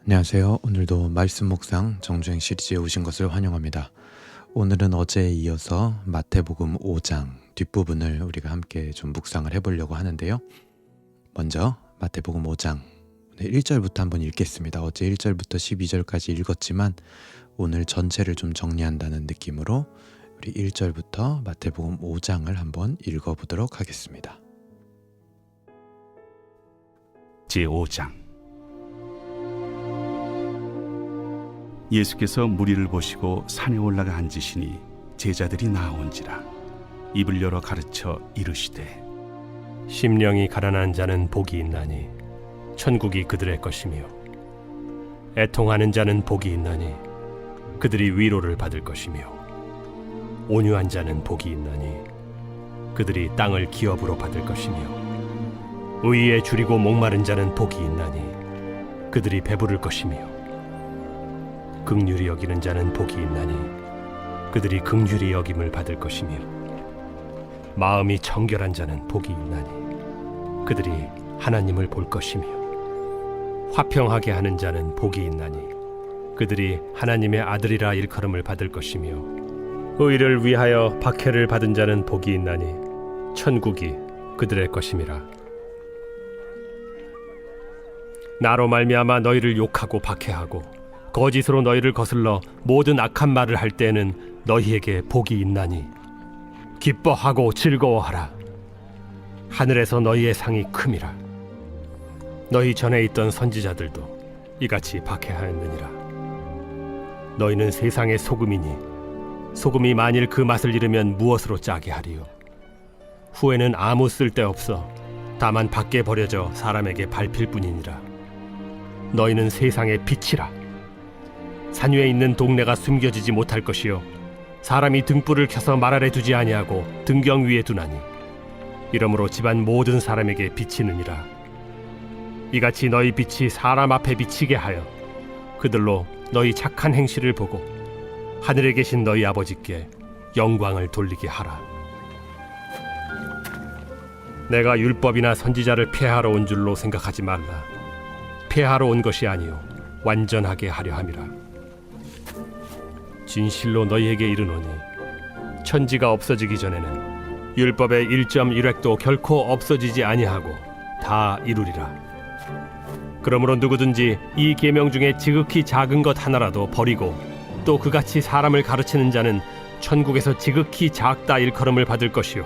안녕하세요. 오늘도 말씀 묵상 정주행 시리즈에 오신 것을 환영합니다. 오늘은 어제에 이어서 마태복음 5장 뒷부분을 우리가 함께 좀 묵상을 해보려고 하는데요. 먼저 마태복음 5장 1절부터 한번 읽겠습니다. 어제 1절부터 12절까지 읽었지만 오늘 전체를 좀 정리한다는 느낌으로 우리 1절부터 마태복음 5장을 한번 읽어보도록 하겠습니다. 제5장 예수께서 무리를 보시고 산에 올라가 앉으시니 제자들이 나아온지라 입을 열어 가르쳐 이르시되 심령이 가난한 자는 복이 있나니 천국이 그들의 것이며 애통하는 자는 복이 있나니 그들이 위로를 받을 것이며 온유한 자는 복이 있나니 그들이 땅을 기업으로 받을 것이며 의에 줄이고 목마른 자는 복이 있나니 그들이 배부를 것이며 긍휼히 여기는 자는 복이 있나니 그들이 긍휼히 여김을 받을 것이며 마음이 청결한 자는 복이 있나니 그들이 하나님을 볼 것이며 화평하게 하는 자는 복이 있나니 그들이 하나님의 아들이라 일컬음을 받을 것이며 의를 위하여 박해를 받은 자는 복이 있나니 천국이 그들의 것임이라. 나로 말미암아 너희를 욕하고 박해하고 거짓으로 너희를 거슬러 모든 악한 말을 할 때에는 너희에게 복이 있나니 기뻐하고 즐거워하라. 하늘에서 너희의 상이 큼이라. 너희 전에 있던 선지자들도 이같이 박해하였느니라. 너희는 세상의 소금이니 소금이 만일 그 맛을 잃으면 무엇으로 짜게 하리요. 후에는 아무 쓸데없어 다만 밖에 버려져 사람에게 밟힐 뿐이니라. 너희는 세상의 빛이라. 산 위에 있는 동네가 숨겨지지 못할 것이요 사람이 등불을 켜서 말 아래 두지 아니하고 등경 위에 두나니 이러므로 집안 모든 사람에게 비치느니라. 이같이 너희 빛이 사람 앞에 비치게 하여 그들로 너희 착한 행실을 보고 하늘에 계신 너희 아버지께 영광을 돌리게 하라. 내가 율법이나 선지자를 폐하러 온 줄로 생각하지 말라. 폐하러 온 것이 아니요 완전하게 하려 함이라. 진실로 너희에게 이르노니 천지가 없어지기 전에는 율법의 1.1획도 결코 없어지지 아니하고 다 이루리라. 그러므로 누구든지 이 계명 중에 지극히 작은 것 하나라도 버리고 또 그같이 사람을 가르치는 자는 천국에서 지극히 작다 일컬음을 받을 것이요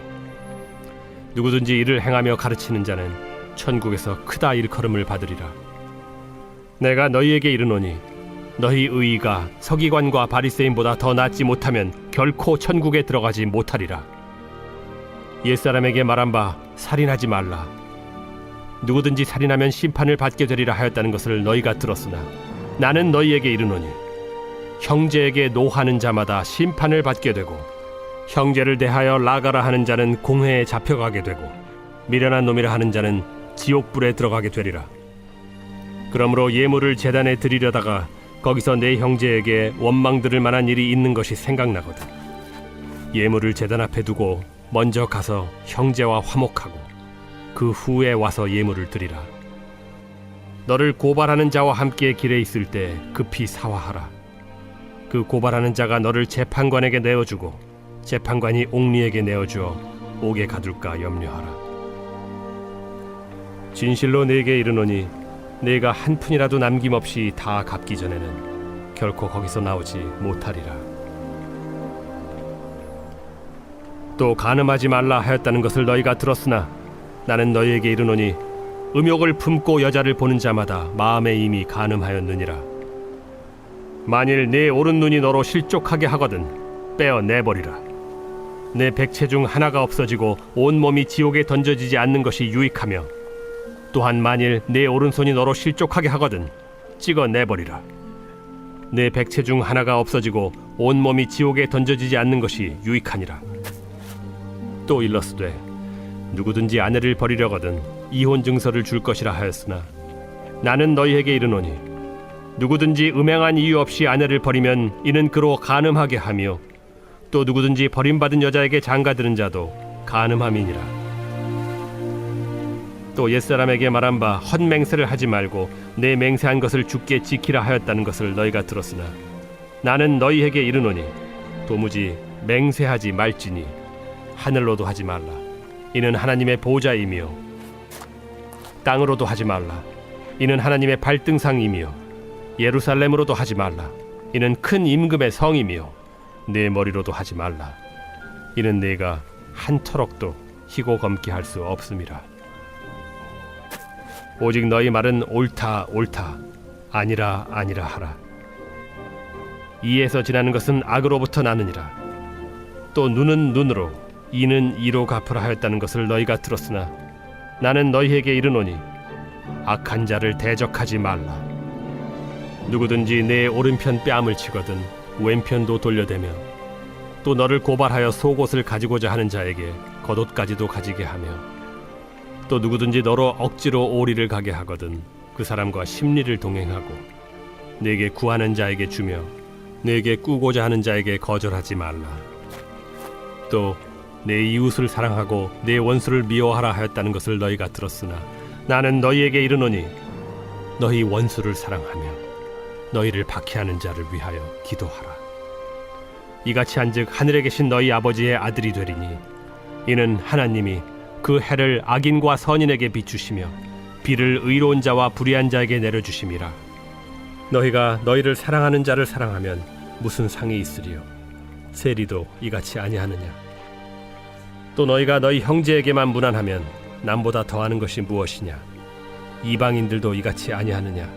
누구든지 이를 행하며 가르치는 자는 천국에서 크다 일컬음을 받으리라. 내가 너희에게 이르노니 너희 의의가 서기관과 바리새인보다 더 낫지 못하면 결코 천국에 들어가지 못하리라. 옛사람에게 말한 바 살인하지 말라. 누구든지 살인하면 심판을 받게 되리라 하였다는 것을 너희가 들었으나 나는 너희에게 이르노니 형제에게 노하는 자마다 심판을 받게 되고 형제를 대하여 라가라 하는 자는 공회에 잡혀가게 되고 미련한 놈이라 하는 자는 지옥불에 들어가게 되리라. 그러므로 예물을 제단에 드리려다가 거기서 내 형제에게 원망 들을 만한 일이 있는 것이 생각나거든 예물을 제단 앞에 두고 먼저 가서 형제와 화목하고 그 후에 와서 예물을 드리라. 너를 고발하는 자와 함께 길에 있을 때 급히 사화하라. 그 고발하는 자가 너를 재판관에게 내어주고 재판관이 옥리에게 내어주어 옥에 가둘까 염려하라. 진실로 네게 이르노니 네가 한 푼이라도 남김없이 다 갚기 전에는 결코 거기서 나오지 못하리라. 또 간음하지 말라 하였다는 것을 너희가 들었으나 나는 너희에게 이르노니 음욕을 품고 여자를 보는 자마다 마음에 이미 간음하였느니라. 만일 네 오른 눈이 너로 실족하게 하거든 빼어 내버리라. 내 백체 중 하나가 없어지고 온 몸이 지옥에 던져지지 않는 것이 유익하며 또한 만일 내 오른손이 너로 실족하게 하거든 찍어 내버리라. 내 백체 중 하나가 없어지고 온 몸이 지옥에 던져지지 않는 것이 유익하니라. 또 일렀으되 누구든지 아내를 버리려거든 이혼 증서를 줄 것이라 하였으나 나는 너희에게 이르노니 누구든지 음행한 이유 없이 아내를 버리면 이는 그로 간음하게 하며 또 누구든지 버림받은 여자에게 장가드는 자도 간음함이니라. 또 옛사람에게 말한 바 헛맹세를 하지 말고 내 맹세한 것을 주께 지키라 하였다는 것을 너희가 들었으나 나는 너희에게 이르노니 도무지 맹세하지 말지니 하늘로도 하지 말라. 이는 하나님의 보좌이며 땅으로도 하지 말라. 이는 하나님의 발등상이며 예루살렘으로도 하지 말라. 이는 큰 임금의 성이며 내 머리로도 하지 말라. 이는 내가 한 터럭도 희고 검게 할 수 없음이라. 오직 너희 말은 옳다 옳다 아니라 아니라 하라. 이에서 지나는 것은 악으로부터 나느니라. 또 눈은 눈으로 이는 이로 갚으라 하였다는 것을 너희가 들었으나 나는 너희에게 이르노니 악한 자를 대적하지 말라. 누구든지 내 오른편 뺨을 치거든 왼편도 돌려대며 또 너를 고발하여 속옷을 가지고자 하는 자에게 겉옷까지도 가지게 하며 또 누구든지 너로 억지로 오리를 가게 하거든 그 사람과 심리를 동행하고 내게 구하는 자에게 주며 내게 꾸고자 하는 자에게 거절하지 말라. 또 내 이웃을 사랑하고 내 원수를 미워하라 하였다는 것을 너희가 들었으나 나는 너희에게 이르노니 너희 원수를 사랑하며 너희를 박해하는 자를 위하여 기도하라. 이같이 한즉 하늘에 계신 너희 아버지의 아들이 되리니 이는 하나님이 그 해를 악인과 선인에게 비추시며 비를 의로운 자와 불의한 자에게 내려주심이라. 너희가 너희를 사랑하는 자를 사랑하면 무슨 상이 있으리요? 세리도 이같이 아니하느냐? 또 너희가 너희 형제에게만 무난하면 남보다 더하는 것이 무엇이냐? 이방인들도 이같이 아니하느냐?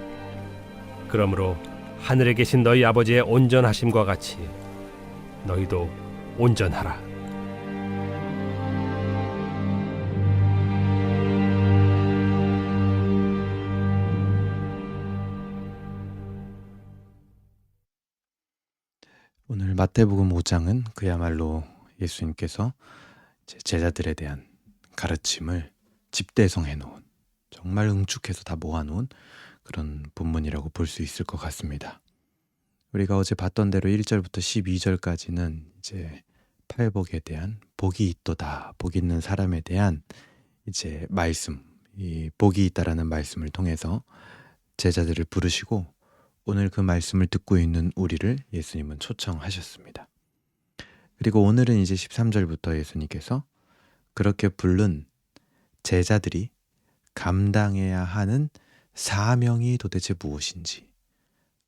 그러므로 하늘에 계신 너희 아버지의 온전하심과 같이 너희도 온전하라. 오늘 마태복음 5장은 그야말로 예수님께서 제자들에 대한 가르침을 집대성해 놓은, 정말 응축해서 다 모아놓은 그런 본문이라고 볼 수 있을 것 같습니다. 우리가 어제 봤던 대로 1절부터 12절까지는 이제 팔복에 대한, 복이 있도다, 복 있는 사람에 대한 이제 말씀, 이 복이 있다라는 말씀을 통해서 제자들을 부르시고 오늘 그 말씀을 듣고 있는 우리를 예수님은 초청하셨습니다. 그리고 오늘은 이제 13절부터 예수님께서 그렇게 부른 제자들이 감당해야 하는 사명이 도대체 무엇인지,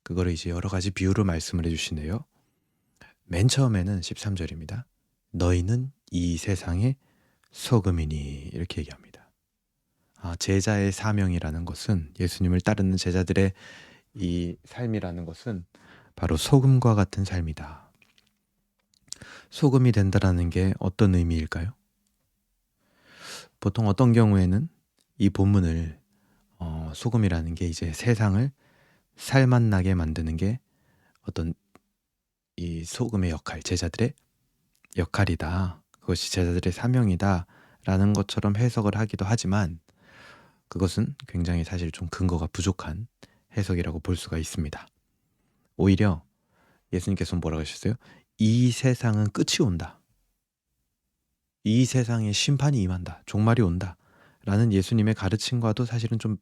그거를 이제 여러 가지 비유로 말씀을 해주시네요. 맨 처음에는 13절입니다. 너희는 이 세상의 소금이니, 이렇게 얘기합니다. 제자의 사명이라는 것은, 예수님을 따르는 제자들의 이 삶이라는 것은 바로 소금과 같은 삶이다. 소금이 된다라는 게 어떤 의미일까요? 보통 어떤 경우에는 이 본문을 소금이라는 게 이제 세상을 살맛나게 만드는 게 어떤 이 소금의 역할, 제자들의 역할이다, 그것이 제자들의 사명이다 라는 것처럼 해석을 하기도 하지만 그것은 굉장히 사실 좀 근거가 부족한 해석이라고 볼 수가 있습니다. 오히려 예수님께서는 뭐라고 하셨어요? 이 세상은 끝이 온다, 이 세상에 심판이 임한다, 종말이 온다 라는 예수님의 가르침과도 사실은 좀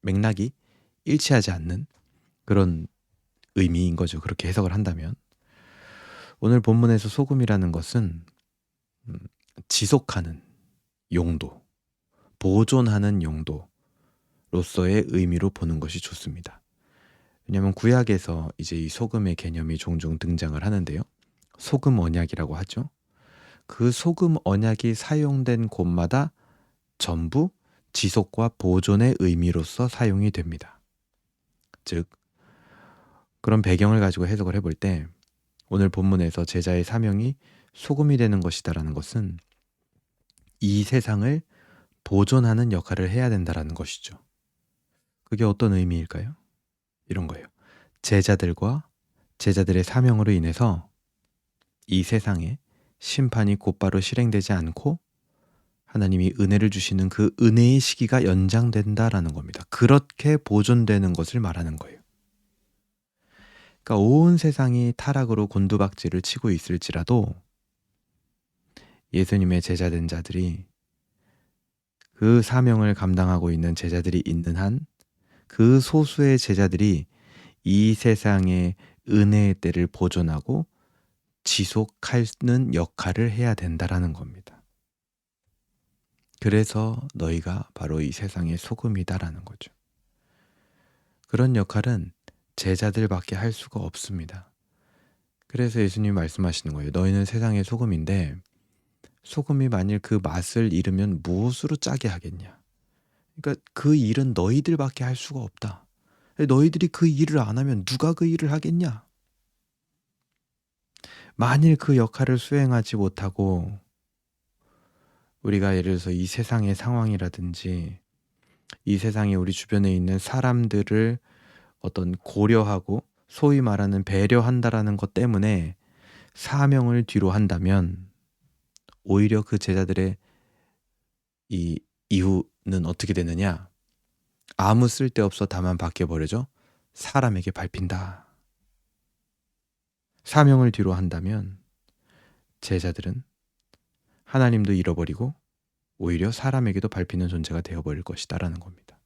맥락이 일치하지 않는 그런 의미인 거죠. 그렇게 해석을 한다면. 오늘 본문에서 소금이라는 것은 지속하는 용도, 보존하는 용도로서의 의미로 보는 것이 좋습니다. 왜냐하면 구약에서 이제 이 소금의 개념이 종종 등장을 하는데요. 소금 언약이라고 하죠. 그 소금 언약이 사용된 곳마다 전부 지속과 보존의 의미로서 사용이 됩니다. 즉, 그런 배경을 가지고 해석을 해볼 때 오늘 본문에서 제자의 사명이 소금이 되는 것이다라는 것은 이 세상을 보존하는 역할을 해야 된다라는 것이죠. 그게 어떤 의미일까요? 이런 거예요. 제자들과 제자들의 사명으로 인해서 이 세상에 심판이 곧바로 실행되지 않고 하나님이 은혜를 주시는 그 은혜의 시기가 연장된다라는 겁니다. 그렇게 보존되는 것을 말하는 거예요. 그러니까 온 세상이 타락으로 곤두박질을 치고 있을지라도 예수님의 제자된 자들이 그 사명을 감당하고 있는 제자들이 있는 한 그 소수의 제자들이 이 세상의 은혜의 때를 보존하고 지속하는 역할을 해야 된다라는 겁니다. 그래서 너희가 바로 이 세상의 소금이다라는 거죠. 그런 역할은 제자들밖에 할 수가 없습니다. 그래서 예수님이 말씀하시는 거예요. 너희는 세상의 소금인데 소금이 만일 그 맛을 잃으면 무엇으로 짜게 하겠냐. 그러니까 그 일은 너희들밖에 할 수가 없다. 너희들이 그 일을 안 하면 누가 그 일을 하겠냐. 만일 그 역할을 수행하지 못하고 우리가 예를 들어서 이 세상의 상황이라든지 이 세상에 우리 주변에 있는 사람들을 어떤 고려하고 소위 말하는 배려한다라는 것 때문에 사명을 뒤로 한다면 오히려 그 제자들의 이 이후는 어떻게 되느냐? 아무 쓸데없어 다만 밖에 버려져 사람에게 밟힌다. 사명을 뒤로 한다면 제자들은 하나님도 잃어버리고 오히려 사람에게도 밟히는 존재가 되어버릴 것이다라는 겁니다.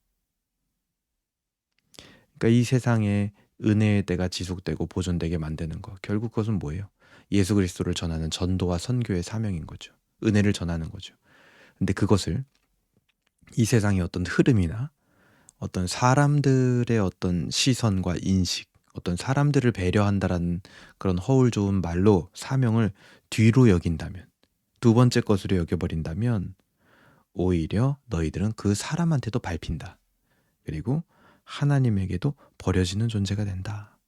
그러니까 이 세상에 은혜의 때가 지속되고 보존되게 만드는 것, 결국 그것은 뭐예요? 예수 그리스도를 전하는 전도와 선교의 사명인 거죠. 은혜를 전하는 거죠. 근데 그것을 이 세상의 어떤 흐름이나 어떤 사람들의 어떤 시선과 인식, 어떤 사람들을 배려한다라는 그런 허울 좋은 말로 사명을 뒤로 여긴다면, 두 번째 것으로 여겨버린다면 오히려 너희들은 그 사람한테도 밟힌다. 그리고 하나님에게도 버려지는 존재가 된다.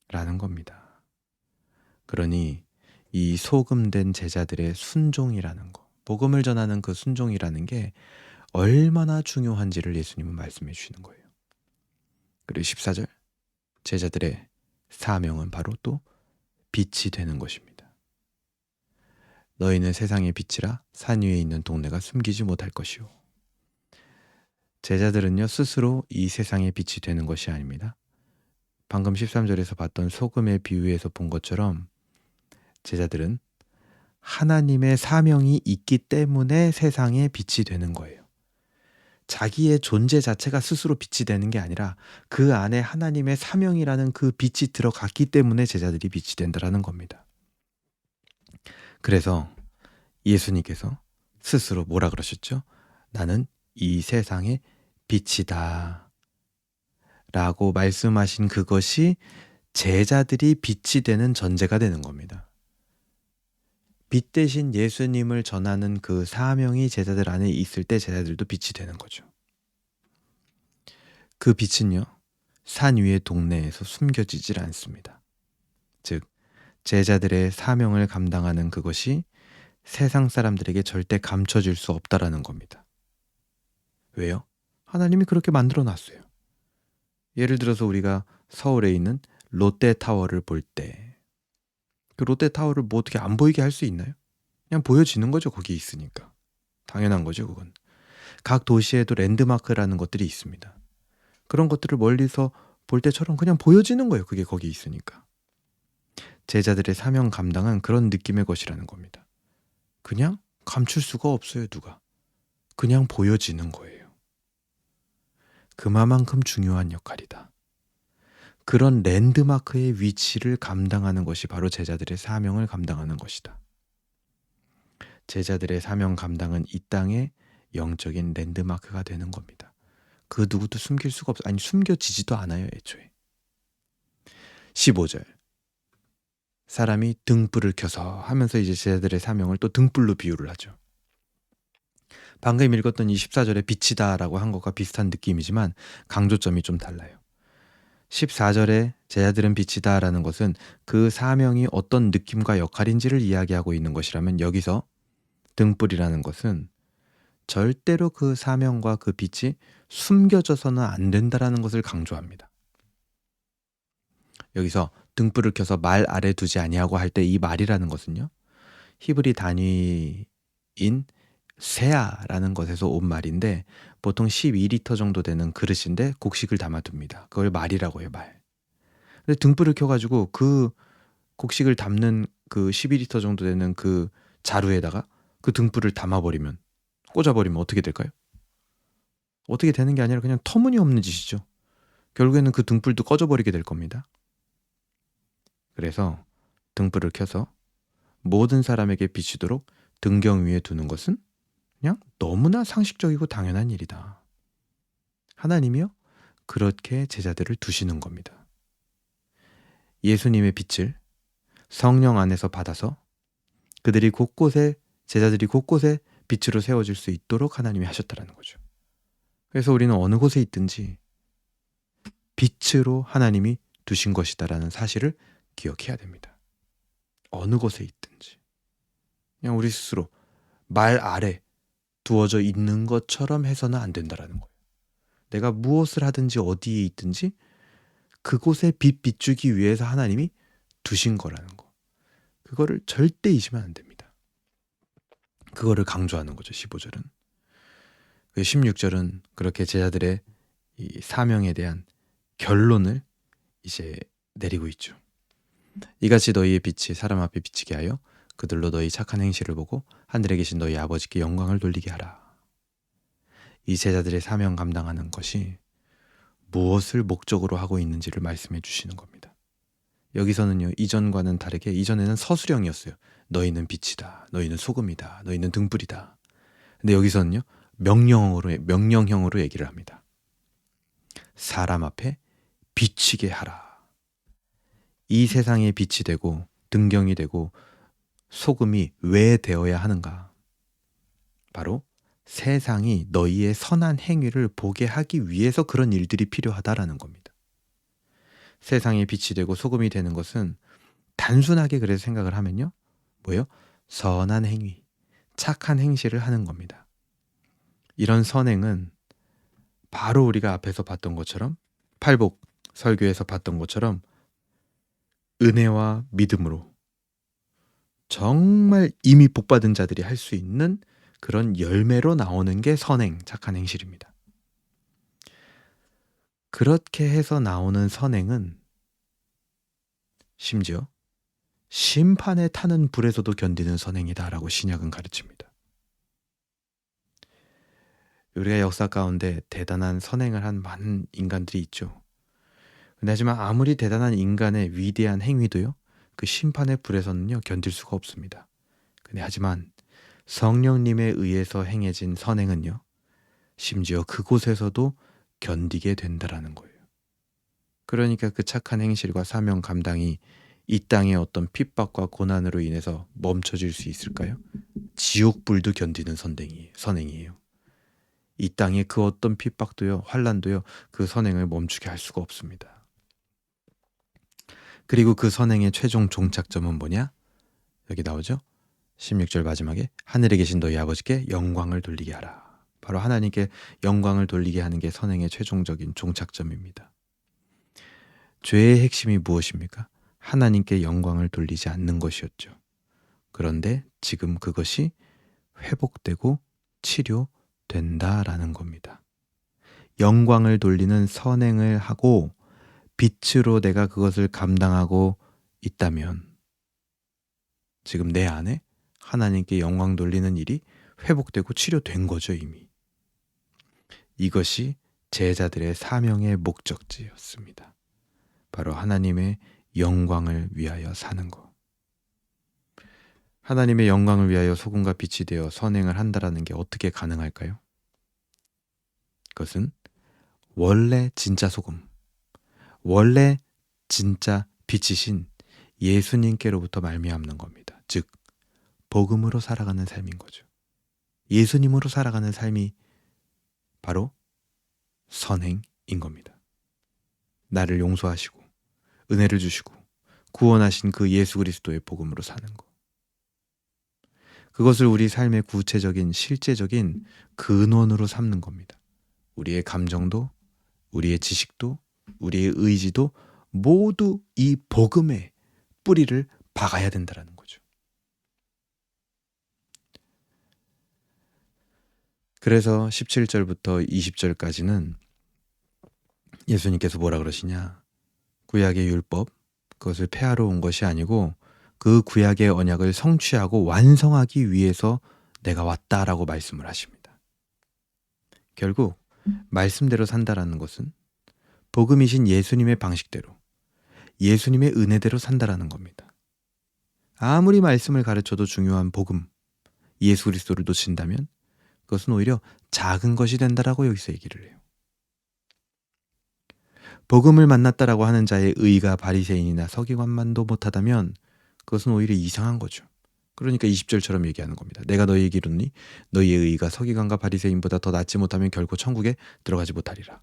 라는 겁니다. 그러니 이 소금된 제자들의 순종이라는 거, 복음을 전하는 그 순종이라는 게 얼마나 중요한지를 예수님은 말씀해 주시는 거예요. 그리고 14절, 제자들의 사명은 바로 또 빛이 되는 것입니다. 너희는 세상의 빛이라 산 위에 있는 동네가 숨기지 못할 것이요. 제자들은요 스스로 이 세상의 빛이 되는 것이 아닙니다. 방금 13절에서 봤던 소금의 비유에서 본 것처럼 제자들은 하나님의 사명이 있기 때문에 세상의 빛이 되는 거예요. 자기의 존재 자체가 스스로 빛이 되는 게 아니라 그 안에 하나님의 사명이라는 그 빛이 들어갔기 때문에 제자들이 빛이 된다라는 겁니다. 그래서 예수님께서 스스로 뭐라 그러셨죠? 나는 이 세상의 빛이다 라고 말씀하신 그것이 제자들이 빛이 되는 전제가 되는 겁니다. 빛 대신 예수님을 전하는 그 사명이 제자들 안에 있을 때 제자들도 빛이 되는 거죠. 그 빛은요, 산 위의 동네에서 숨겨지질 않습니다. 즉, 제자들의 사명을 감당하는 그것이 세상 사람들에게 절대 감춰질 수 없다라는 겁니다. 왜요? 하나님이 그렇게 만들어 놨어요. 예를 들어서 우리가 서울에 있는 롯데타워를 볼 때 그 롯데타워를 뭐 어떻게 안 보이게 할 수 있나요? 그냥 보여지는 거죠. 거기 있으니까. 당연한 거죠. 그건. 각 도시에도 랜드마크라는 것들이 있습니다. 그런 것들을 멀리서 볼 때처럼 그냥 보여지는 거예요. 그게 거기 있으니까. 제자들의 사명 감당은 그런 느낌의 것이라는 겁니다. 그냥 감출 수가 없어요. 누가. 그냥 보여지는 거예요. 그만큼 중요한 역할이다. 그런 랜드마크의 위치를 감당하는 것이 바로 제자들의 사명을 감당하는 것이다. 제자들의 사명 감당은 이 땅의 영적인 랜드마크가 되는 겁니다. 그 누구도 숨길 수가 없어. 아니 숨겨지지도 않아요. 애초에. 15절. 사람이 등불을 켜서 하면서 이제 제자들의 사명을 또 등불로 비유를 하죠. 방금 읽었던 24절에 빛이다 라고 한 것과 비슷한 느낌이지만 강조점이 좀 달라요. 14절에 제자들은 빛이다 라는 것은 그 사명이 어떤 느낌과 역할인지를 이야기하고 있는 것이라면 여기서 등불이라는 것은 절대로 그 사명과 그 빛이 숨겨져서는 안 된다라는 것을 강조합니다. 여기서 등불을 켜서 말 아래 두지 아니하고 할 때 이 말이라는 것은요. 히브리 단위인 세아라는 것에서 온 말인데 보통 12리터 정도 되는 그릇인데 곡식을 담아둡니다. 그걸 말이라고 해요. 말. 근데 등불을 켜가지고 그 곡식을 담는 그 12리터 정도 되는 그 자루에다가 그 등불을 담아버리면 꽂아버리면 어떻게 될까요? 어떻게 되는 게 아니라 그냥 터무니없는 짓이죠. 결국에는 그 등불도 꺼져버리게 될 겁니다. 그래서 등불을 켜서 모든 사람에게 비추도록 등경 위에 두는 것은 그냥 너무나 상식적이고 당연한 일이다. 하나님이요, 그렇게 제자들을 두시는 겁니다. 예수님의 빛을 성령 안에서 받아서 제자들이 곳곳에 빛으로 세워질 수 있도록 하나님이 하셨다라는 거죠. 그래서 우리는 어느 곳에 있든지 빛으로 하나님이 두신 것이다라는 사실을 기억해야 됩니다. 어느 곳에 있든지. 그냥 우리 스스로 말 아래 두어져 있는 것처럼 해서는 안 된다라는 거예요. 내가 무엇을 하든지 어디에 있든지 그곳에 빛 비추기 위해서 하나님이 두신 거라는 거. 그거를 절대 잊으면 안 됩니다. 그거를 강조하는 거죠, 15절은. 16절은 그렇게 제자들의 이 사명에 대한 결론을 이제 내리고 있죠. 이같이 너희의 빛이 사람 앞에 비치게 하여 그들로 너희 착한 행실을 보고 하늘에 계신 너희 아버지께 영광을 돌리게 하라. 이 제자들의 사명 감당하는 것이 무엇을 목적으로 하고 있는지를 말씀해 주시는 겁니다. 여기서는요, 이전과는 다르게 이전에는 서술형이었어요. 너희는 빛이다, 너희는 소금이다, 너희는 등불이다. 근데 여기서는요, 명령형으로 얘기를 합니다. 사람 앞에 비치게 하라. 이 세상에 빛이 되고 등경이 되고 소금이 왜 되어야 하는가? 바로 세상이 너희의 선한 행위를 보게 하기 위해서 그런 일들이 필요하다라는 겁니다. 세상에 빛이 되고 소금이 되는 것은 단순하게 그래서 생각을 하면요, 뭐예요? 선한 행위, 착한 행실을 하는 겁니다. 이런 선행은 바로 우리가 앞에서 봤던 것처럼, 팔복 설교에서 봤던 것처럼 은혜와 믿음으로 정말 이미 복받은 자들이 할 수 있는 그런 열매로 나오는 게 선행, 착한 행실입니다. 그렇게 해서 나오는 선행은 심지어 심판에 타는 불에서도 견디는 선행이다라고 신약은 가르칩니다. 우리가 역사 가운데 대단한 선행을 한 많은 인간들이 있죠. 근데 하지만 아무리 대단한 인간의 위대한 행위도요, 그 심판의 불에서는요 견딜 수가 없습니다. 근데 하지만 성령님에 의해서 행해진 선행은요, 심지어 그곳에서도 견디게 된다라는 거예요. 그러니까 그 착한 행실과 사명 감당이 이 땅의 어떤 핍박과 고난으로 인해서 멈춰질 수 있을까요? 지옥불도 견디는 선행이에요. 이 땅의 그 어떤 핍박도요, 환난도요, 그 선행을 멈추게 할 수가 없습니다. 그리고 그 선행의 최종 종착점은 뭐냐? 여기 나오죠? 16절 마지막에 하늘에 계신 너희 아버지께 영광을 돌리게 하라. 바로 하나님께 영광을 돌리게 하는 게 선행의 최종적인 종착점입니다. 죄의 핵심이 무엇입니까? 하나님께 영광을 돌리지 않는 것이었죠. 그런데 지금 그것이 회복되고 치료된다라는 겁니다. 영광을 돌리는 선행을 하고 빛으로 내가 그것을 감당하고 있다면 지금 내 안에 하나님께 영광 돌리는 일이 회복되고 치료된 거죠, 이미. 이것이 제자들의 사명의 목적지였습니다. 바로 하나님의 영광을 위하여 사는 것. 하나님의 영광을 위하여 소금과 빛이 되어 선행을 한다라는 게 어떻게 가능할까요? 그것은 원래 진짜 소금, 원래 진짜 빛이신 예수님께로부터 말미암는 겁니다. 즉 복음으로 살아가는 삶인 거죠. 예수님으로 살아가는 삶이 바로 선행인 겁니다. 나를 용서하시고 은혜를 주시고 구원하신 그 예수 그리스도의 복음으로 사는 것. 그것을 우리 삶의 구체적인 실제적인 근원으로 삼는 겁니다. 우리의 감정도, 우리의 지식도, 우리의 의지도 모두 이 복음의 뿌리를 박아야 된다는 거죠. 그래서 17절부터 20절까지는 예수님께서 뭐라 그러시냐? 구약의 율법, 그것을 폐하러 온 것이 아니고 그 구약의 언약을 성취하고 완성하기 위해서 내가 왔다라고 말씀을 하십니다. 결국 말씀대로 산다라는 것은 복음이신 예수님의 방식대로, 예수님의 은혜대로 산다라는 겁니다. 아무리 말씀을 가르쳐도 중요한 복음, 예수 그리스도를 놓친다면 그것은 오히려 작은 것이 된다라고 여기서 얘기를 해요. 복음을 만났다라고 하는 자의 의가 바리새인이나 서기관만도 못하다면 그것은 오히려 이상한 거죠. 그러니까 20절처럼 얘기하는 겁니다. 내가 너희에게 이르노니 너희의 의가 서기관과 바리새인보다 더 낫지 못하면 결코 천국에 들어가지 못하리라.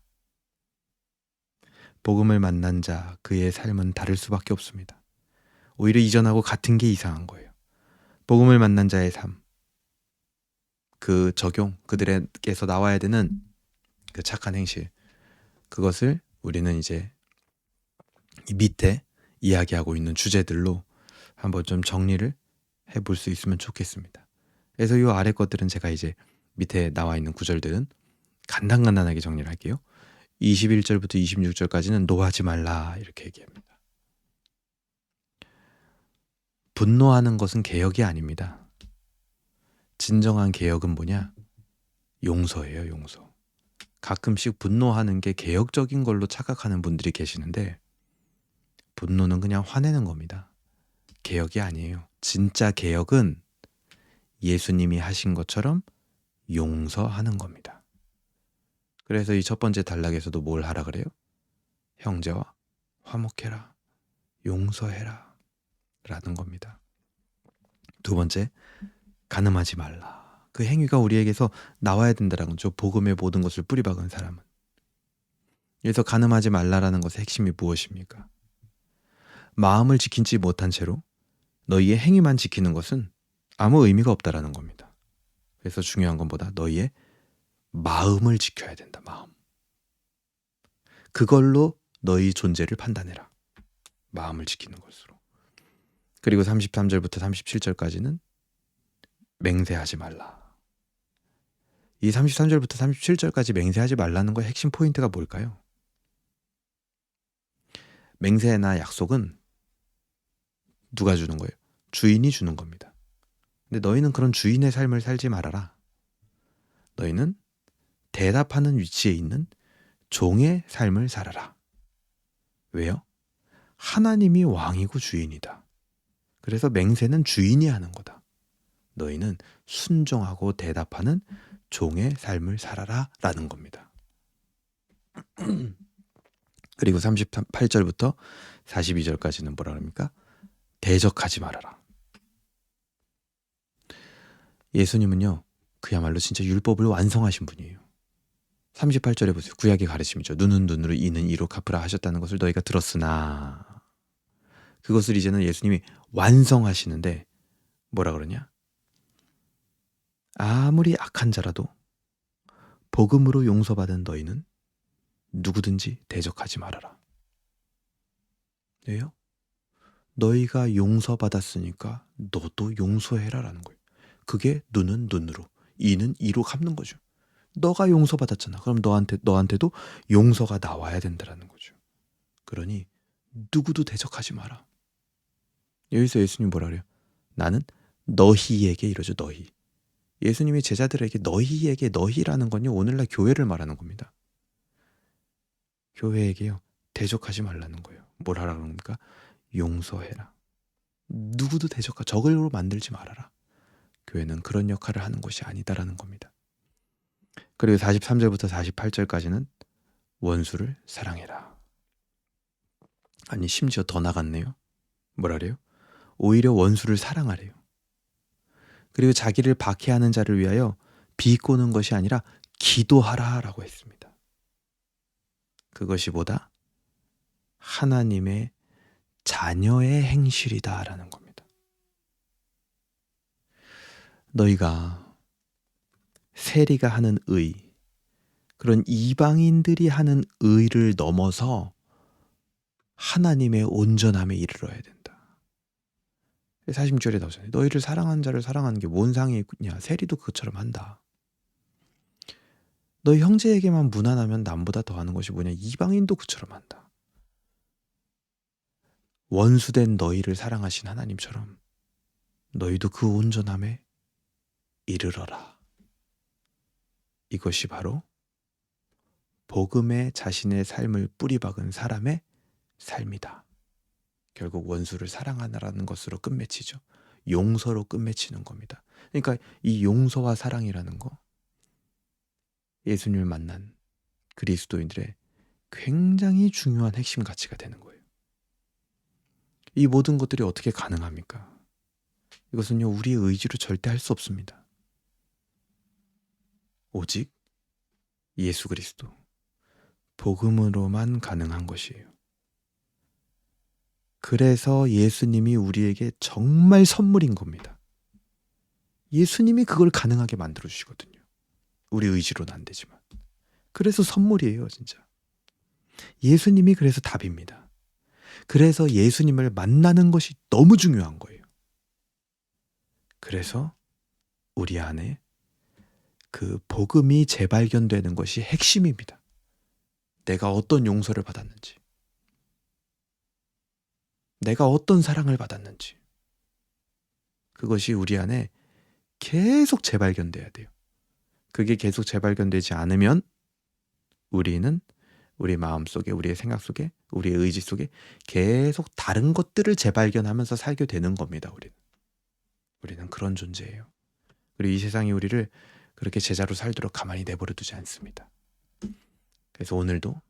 복음을 만난 자, 그의 삶은 다를 수밖에 없습니다. 오히려 이전하고 같은 게 이상한 거예요. 복음을 만난 자의 삶, 그 적용, 그들에게서 나와야 되는 그 착한 행실, 그것을 우리는 이제 이 밑에 이야기하고 있는 주제들로 한번 좀 정리를 해볼 수 있으면 좋겠습니다. 그래서 이 아래 것들은 제가 이제 밑에 나와 있는 구절들은 간단하게 정리를 할게요. 21절부터 26절까지는 노하지 말라 이렇게 얘기합니다. 분노하는 것은 개혁이 아닙니다. 진정한 개혁은 뭐냐? 용서예요, 용서. 가끔씩 분노하는 게 개혁적인 걸로 착각하는 분들이 계시는데 분노는 그냥 화내는 겁니다. 개혁이 아니에요. 진짜 개혁은 예수님이 하신 것처럼 용서하는 겁니다. 그래서 이 첫 번째 단락에서도 뭘 하라 그래요? 형제와 화목해라, 용서해라 라는 겁니다. 두 번째, 간음하지 말라. 그 행위가 우리에게서 나와야 된다는 거죠. 복음의 모든 것을 뿌리박은 사람은. 그래서 간음하지 말라라는 것의 핵심이 무엇입니까? 마음을 지키지 못한 채로 너희의 행위만 지키는 것은 아무 의미가 없다라는 겁니다. 그래서 중요한 것보다 너희의 마음을 지켜야 된다. 마음. 그걸로 너희 존재를 판단해라. 마음을 지키는 것으로. 그리고 33절부터 37절까지는 맹세하지 말라. 이 33절부터 37절까지 맹세하지 말라는 거의 핵심 포인트가 뭘까요? 맹세나 약속은 누가 주는 거예요? 주인이 주는 겁니다. 근데 너희는 그런 주인의 삶을 살지 말아라. 너희는 대답하는 위치에 있는 종의 삶을 살아라. 왜요? 하나님이 왕이고 주인이다. 그래서 맹세는 주인이 하는 거다. 너희는 순종하고 대답하는 종의 삶을 살아라 라는 겁니다. 그리고 38절부터 42절까지는 뭐라 그럽니까? 대적하지 말아라. 예수님은요, 그야말로 진짜 율법을 완성하신 분이에요. 38절에 보세요. 구약의 가르침이죠. 눈은 눈으로 이는 이로 갚으라 하셨다는 것을 너희가 들었으나, 그것을 이제는 예수님이 완성하시는데 뭐라 그러냐? 아무리 악한 자라도 복음으로 용서받은 너희는 누구든지 대적하지 말아라. 왜요? 너희가 용서받았으니까 너도 용서해라라는 거예요. 그게 눈은 눈으로, 이는 이로 갚는 거죠. 너가 용서받았잖아. 그럼 너한테도 용서가 나와야 된다라는 거죠. 그러니 누구도 대적하지 마라. 여기서 예수님 뭐라 그래요? 나는 너희에게 이러죠. 너희. 예수님이 제자들에게 너희에게, 너희라는 건요, 오늘날 교회를 말하는 겁니다. 교회에게요, 대적하지 말라는 거예요. 뭘 하라는 겁니까? 용서해라. 누구도 적으로 만들지 말아라. 교회는 그런 역할을 하는 곳이 아니다라는 겁니다. 그리고 43절부터 48절까지는 원수를 사랑해라. 아니, 심지어 더 나갔네요. 뭐라 그래요? 오히려 원수를 사랑하래요. 그리고 자기를 박해하는 자를 위하여 비꼬는 것이 아니라 기도하라라고 했습니다. 그것이 보다 하나님의 자녀의 행실이다라는 겁니다. 너희가 세리가 하는 의, 그런 이방인들이 하는 의를 넘어서 하나님의 온전함에 이르러야 된다. 46절에 나오잖아요. 너희를 사랑하는 자를 사랑하는 게 뭔 상이 있냐? 세리도 그것처럼 한다. 너희 형제에게만 무난하면 남보다 더하는 것이 뭐냐? 이방인도 그처럼 한다. 원수된 너희를 사랑하신 하나님처럼 너희도 그 온전함에 이르러라. 이것이 바로 복음에 자신의 삶을 뿌리박은 사람의 삶이다. 결국 원수를 사랑하라는 것으로 끝맺히죠. 용서로 끝맺히는 겁니다. 그러니까 이 용서와 사랑이라는 거, 예수님을 만난 그리스도인들의 굉장히 중요한 핵심 가치가 되는 거예요. 이 모든 것들이 어떻게 가능합니까? 이것은요, 우리의 의지로 절대 할 수 없습니다. 오직 예수 그리스도, 복음으로만 가능한 것이에요. 그래서 예수님이 우리에게 정말 선물인 겁니다. 예수님이 그걸 가능하게 만들어 주시거든요. 우리 의지로는 안 되지만. 그래서 선물이에요, 진짜. 예수님이 그래서 답입니다. 그래서 예수님을 만나는 것이 너무 중요한 거예요. 그래서 우리 안에 그 복음이 재발견되는 것이 핵심입니다. 내가 어떤 용서를 받았는지, 내가 어떤 사랑을 받았는지, 그것이 우리 안에 계속 재발견돼야 돼요. 그게 계속 재발견되지 않으면 우리는 우리 마음속에, 우리의 생각 속에, 우리의 의지 속에 계속 다른 것들을 재발견하면서 살게 되는 겁니다. 우리는 그런 존재예요. 그리고 이 세상이 우리를 그렇게 제자로 살도록 가만히 내버려 두지 않습니다. 그래서 오늘도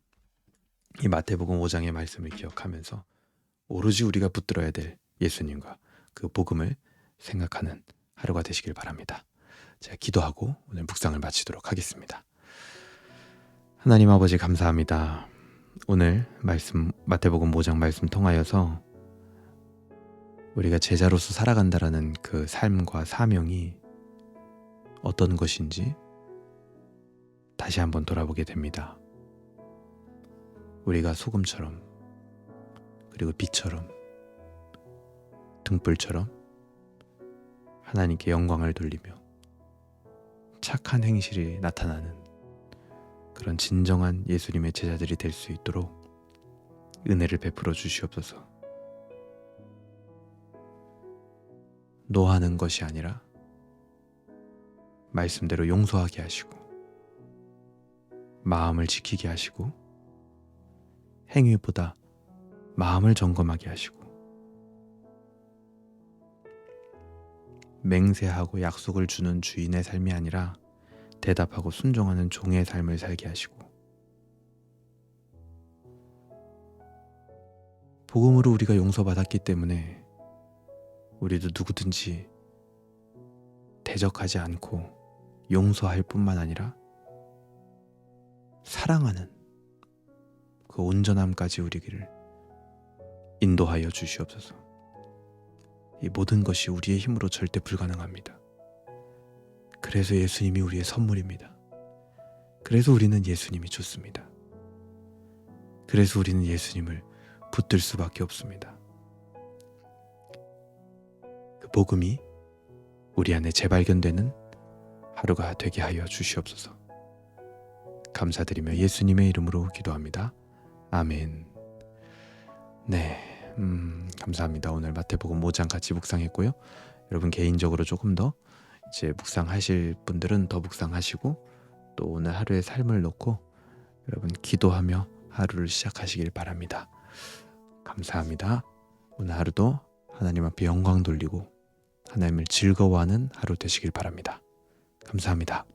이 마태복음 5장의 말씀을 기억하면서 오로지 우리가 붙들어야 될 예수님과 그 복음을 생각하는 하루가 되시길 바랍니다. 제가 기도하고 오늘 묵상을 마치도록 하겠습니다. 하나님 아버지 감사합니다. 오늘 말씀, 마태복음 5장 말씀 통하여서 우리가 제자로서 살아간다라는 그 삶과 사명이 어떤 것인지 다시 한번 돌아보게 됩니다. 우리가 소금처럼, 그리고 빛처럼, 등불처럼 하나님께 영광을 돌리며 착한 행실이 나타나는 그런 진정한 예수님의 제자들이 될 수 있도록 은혜를 베풀어 주시옵소서. 노하는 것이 아니라 말씀대로 용서하게 하시고, 마음을 지키게 하시고, 행위보다 마음을 점검하게 하시고, 맹세하고 약속을 주는 주인의 삶이 아니라 대답하고 순종하는 종의 삶을 살게 하시고, 복음으로 우리가 용서받았기 때문에 우리도 누구든지 대적하지 않고 용서할 뿐만 아니라 사랑하는 그 온전함까지 우리를 인도하여 주시옵소서. 이 모든 것이 우리의 힘으로 절대 불가능합니다. 그래서 예수님이 우리의 선물입니다. 그래서 우리는 예수님이 좋습니다. 그래서 우리는 예수님을 붙들 수밖에 없습니다. 그 복음이 우리 안에 재발견되는 하루가 되게 하여 주시옵소서. 감사드리며 예수님의 이름으로 기도합니다. 아멘. 네, 감사합니다. 오늘 마태복음 5장 같이 묵상했고요. 여러분 개인적으로 조금 더 이제 묵상하실 분들은 더 묵상하시고, 또 오늘 하루의 삶을 놓고 여러분 기도하며 하루를 시작하시길 바랍니다. 감사합니다. 오늘 하루도 하나님 앞에 영광 돌리고 하나님을 즐거워하는 하루 되시길 바랍니다. 감사합니다.